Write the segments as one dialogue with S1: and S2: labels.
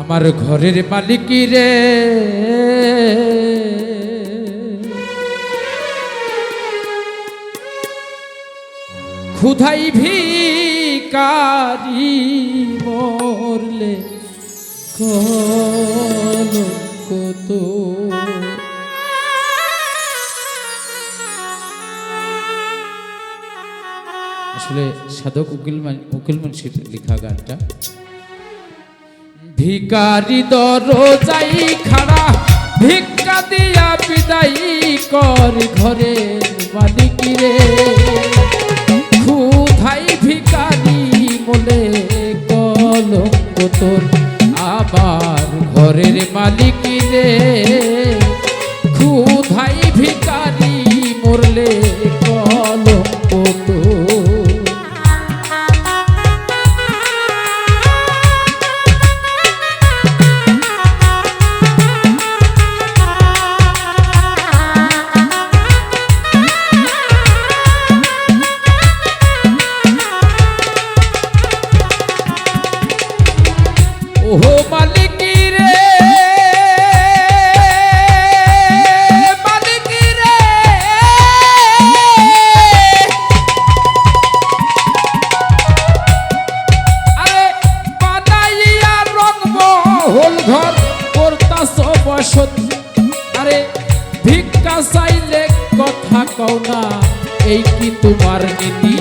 S1: আমার ঘরের মালিক রে ক্ষুধাই ভিখারি মরলে কলঙ্ক তো আসলে সাধক উকিল মুন্সির লেখা গানটা। ভিখারি দরজাই খাড়া ভিক্ষা দিয়া বিদায় কর ঘরের মালিক রে ক্ষুধাই ভিখারি বলে কলঙ্ক তোর আবার ঘরের মালিক রে ক্ষুধাই ভিখারি মরলে কলঙ্ক তোর। ওহো মালিক রে মালিক রে আরে বানাইয়া রংমহল ঘর করতাছ বসত আরে ভিক্ষা চাইলে কথা কও না এই কি তোমার নীতি।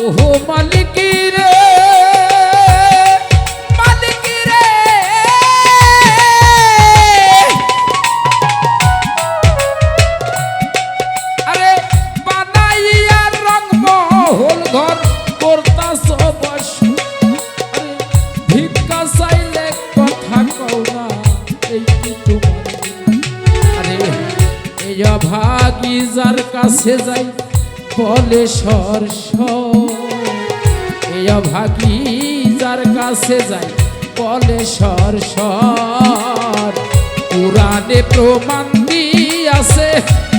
S1: ওহো মালিক রে মালিক রে আরে বানাইয়া রংমহল ঘর করতাছ বস আরে ভিক্ষা চাইলে কথা কও না এই কি তোমার আরে এই অভাগী যার কাছে যাই বলে সর এই অভাগী যার কাছে যাই বলে সর পুরাণে প্রমাণ দিয়াছে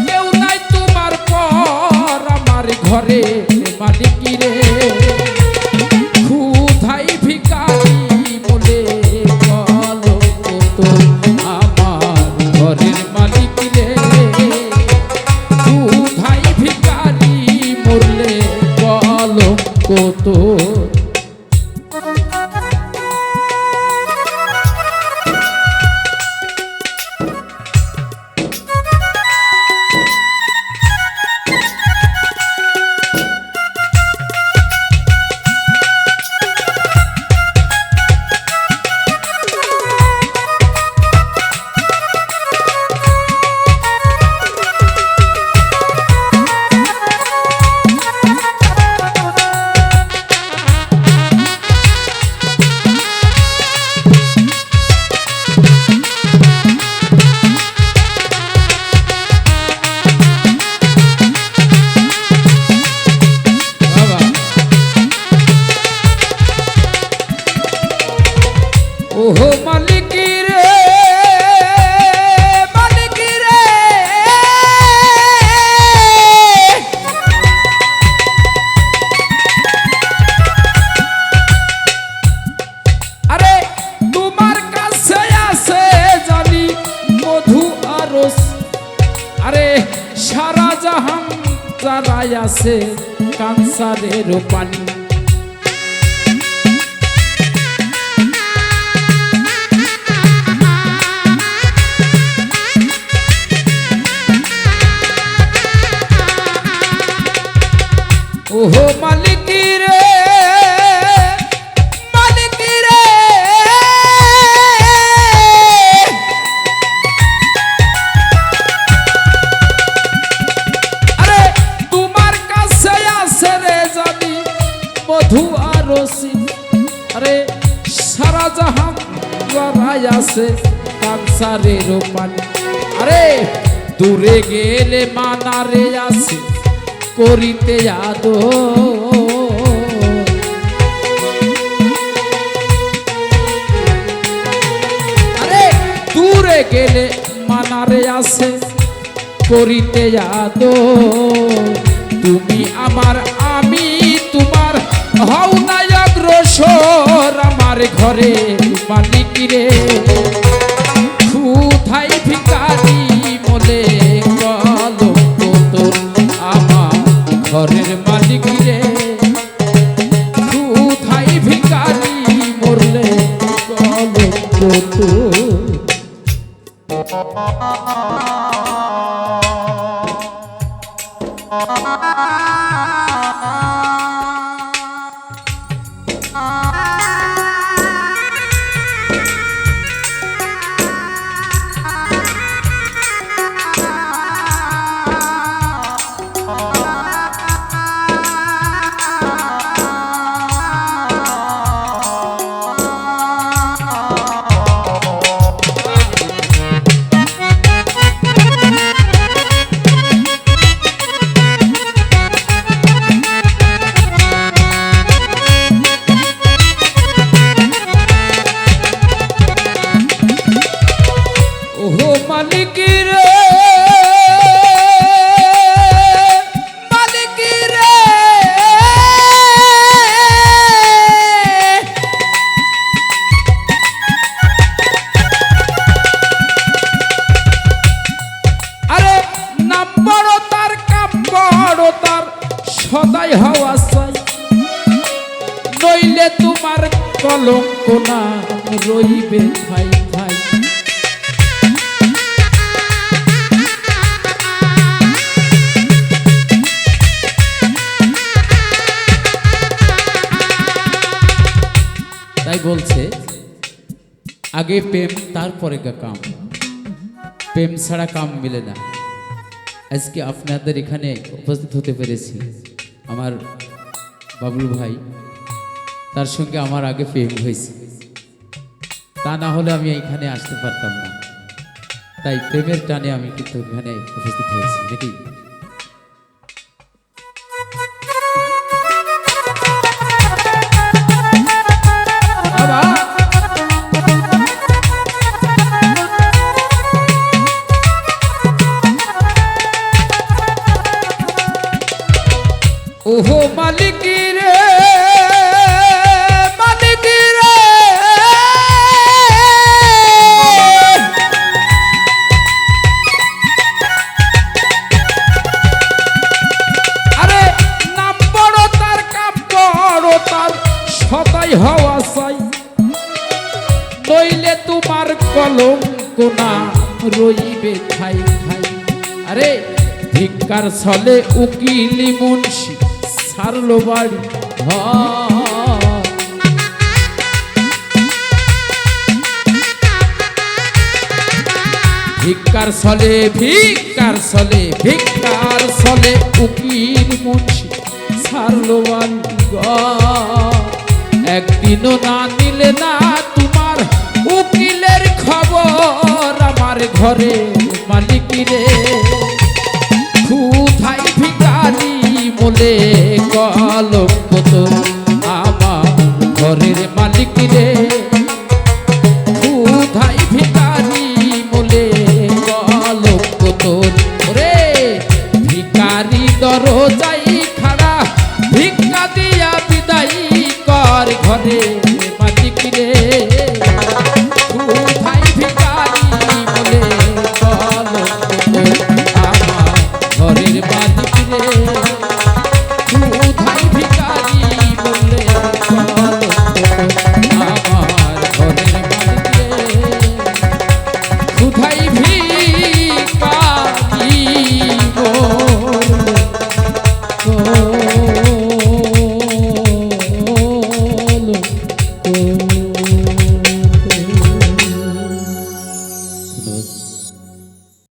S1: কেউ নাই তোমার পর আমার ঘরে মালিক রে ক্ষুধাই ভিখারি বলে কলঙ্ক তোর আমার ঘরের মালিক রে ক্ষুধাই ভিখারি মরলে কলঙ্ক তোর। ওহো মালিক রে মালিক রে আরে তোমার কাছে আছে জানি মধু আর রস আরে সারা জাহান যারাই আছে কানসারের পানি ওহো মালিক রে মালিক রে আরে তোমার কাছে আছে রে জানি মধু আর রসি আরে সারা জাহান যারাই আছে কানসারের পানি আরে দূরে গেলে মানারে আছে করিতে আদো আরে দূরে তোমারে আছে করিতে আদো, তুমি আমার আমি তোমার, হও না অগ্রসর আমার ঘরে মালিক রে। কোথায় ভিখারি বলে কলঙ্ক তোর আমার ঘরের মালিক রে। কোথায় ভিখারি মরলে কলঙ্ক তোর। মালিক রে মালিক রে, আরে নাম বড় তার কাম বড় তার সদাই হওয়া চাই, নইলে তোমার কলঙ্ক না রইবে ঠাই ঠাই। তাই বলছে আগে প্রেম তারপরে কাম, প্রেম ছাড়া কাম মিলে না। আজকে আপনাদের এখানে উপস্থিত হতে পেরেছি আমার বাবলু ভাই, তার সঙ্গে আমার আগে প্রেম হয়েছে, তা না হলে আমি এখানে আসতে পারতাম না। তাই প্রেমের টানে আমি কিন্তু এখানে উপস্থিত হয়েছি নাকি। ওহো মালিক রে মালিক রে, আরে নাম বড় তার কাম বড় তার সদাই হওয়া চাই, নইলে তোমার কলঙ্ক না রইবে ঠাই ঠাই। আরে ভিক্ষার ছলে উকিলি মুন্সি ছাড়লো বাড়ি ঘর, ভিক্ষার ছলে ভিক্ষার ছলে ভিক্ষার ছলে উকিল মুন্সি ছাড়লো বাড়ি ঘর। একদিনও না নিলে না তোমার উকিলের খবর আমার ঘরে মালিক রে। কোথায় ভিখারি বলে কলঙ্ক তোর আমার ঘরের মালিক রে। কোথায় ভিখারি বলে কলঙ্ক তোর রে। ভিখারি দরজাই খাড়া ভিক্ষা দিয়া বিদায় কর ঘরে মালিক রে। কোথায় ভিখারি বলে কলঙ্ক তোর আমার ঘরের